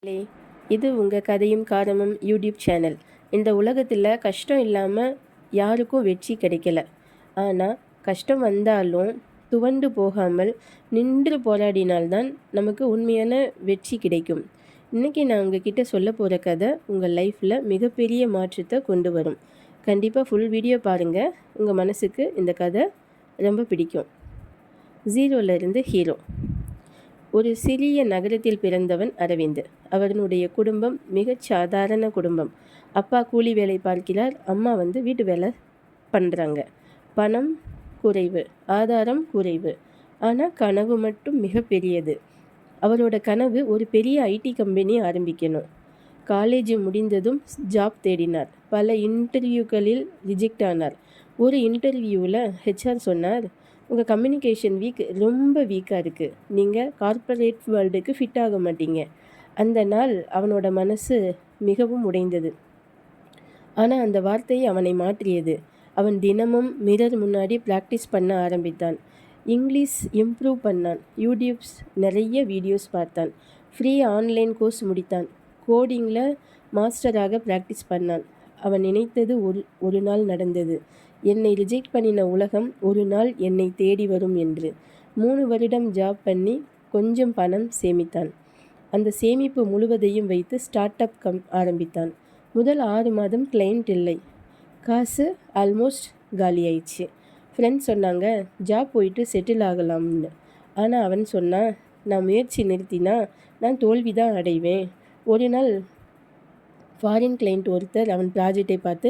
லே, இது உங்கள் கதையும் காரமும் யூடியூப் சேனல். இந்த உலகத்தில் கஷ்டம் இல்லாமல் யாருக்கும் வெற்றி கிடைக்கல. ஆனால் கஷ்டம் வந்தாலும் துவண்டு போகாமல் நின்று போராடினால்தான் நமக்கு உண்மையான வெற்றி கிடைக்கும். இன்றைக்கி நான் உங்ககிட்ட சொல்ல போகிற கதை உங்கள் லைஃப்பில் மிகப்பெரிய மாற்றத்தை கொண்டு வரும். கண்டிப்பாக ஃபுல் வீடியோ பாருங்கள். உங்கள் மனசுக்கு இந்த கதை ரொம்ப பிடிக்கும். ஜீரோலேருந்து ஹீரோ. ஒரு சிறிய நகரத்தில் பிறந்தவன் அரவிந்த். அவனுடைய குடும்பம் மிகச் சாதாரண குடும்பம். அப்பா கூலி வேலை பார்க்கிறார், அம்மா வீட்டு வேலை பண்ணுறாங்க. பணம் குறைவு, ஆதாரம் குறைவு, ஆனால் கனவு மட்டும் மிக பெரியது. அவரோட கனவு ஒரு பெரிய ஐடி கம்பெனி ஆரம்பிக்கணும். காலேஜ் முடிந்ததும் ஜாப் தேடினார். பல இன்டர்வியூக்களில் ரிஜெக்ட் ஆனார். ஒரு இன்டர்வியூவில் ஹெச்ஆர் சொன்னார், உங்கள் கம்யூனிகேஷன் ரொம்ப வீக்காக இருக்குது, நீங்கள் கார்ப்பரேட் வேர்ல்டுக்கு ஃபிட் ஆக மாட்டீங்க. அந்த நாள் அவனோட மனசு மிகவும் உடைந்தது. ஆனால் அந்த வார்த்தை அவனை மாற்றியது. அவன் தினமும் மிரர் முன்னாடி ப்ராக்டிஸ் பண்ண ஆரம்பித்தான். இங்கிலீஷ் இம்ப்ரூவ் பண்ணான். யூடியூப்ஸ் நிறைய வீடியோஸ் பார்த்தான். ஃப்ரீ ஆன்லைன் கோர்ஸ் முடித்தான். கோடிங்கில் மாஸ்டராக ப்ராக்டிஸ் பண்ணான். அவன் நினைத்தது ஒரு நாள் நடந்தது. என்னை ரிஜெக்ட் பண்ணின உலகம் ஒரு நாள் என்னை தேடி வரும் என்று. 3 வருடம் ஜாப் பண்ணி கொஞ்சம் பணம் சேமித்தான். அந்த சேமிப்பு முழுவதையும் வைத்து ஸ்டார்ட் அப் ஆரம்பித்தான். முதல் 6 மாதம் கிளைண்ட் இல்லை. காசு ஆல்மோஸ்ட் காலியாயிடுச்சு. ஃப்ரெண்ட்ஸ் சொன்னாங்க, ஜாப் போயிட்டு செட்டில் ஆகலாம்னு. ஆனால் அவன் சொன்னான், நான் முயற்சி நிறுத்தினா நான் தோல்வி தான் அடைவேன். ஒரு நாள் ஃபாரின் கிளைண்ட் ஒருத்தர் அவன் ப்ராஜெக்டை பார்த்து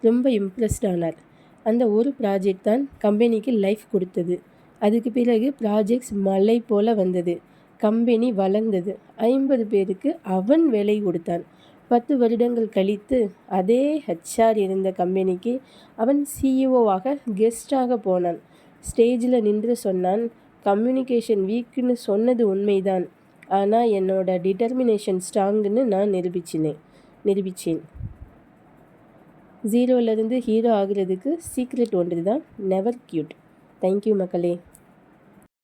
ரொம்ப இம்ப்ரெஸ்ட் ஆனார். அந்த ஒரு ப்ராஜெக்ட் தான் கம்பெனிக்கு லைஃப் கொடுத்தது. அதுக்கு பிறகு ப்ராஜெக்ட்ஸ் மலை போல் வந்தது. கம்பெனி வளர்ந்தது. 50 பேருக்கு அவன் வேலை கொடுத்தான். 10 வருடங்கள் கழித்து அதே ஹெச்ஆர் இருந்த கம்பெனிக்கு அவன் சிஇஓவாக கெஸ்டாக போனான். ஸ்டேஜில் நின்று சொன்னான், கம்யூனிகேஷன் வீக்குன்னு சொன்னது உண்மைதான், ஆனால் என்னோட டிட்டர்மினேஷன் ஸ்ட்ராங்குன்னு நான் நிரூபித்தேன். ஜீரோலேருந்து ஹீரோ ஆகிறதுக்கு சீக்ரெட் ஒன்று தான், நெவர் கியூட். தேங்க்யூ மக்களே.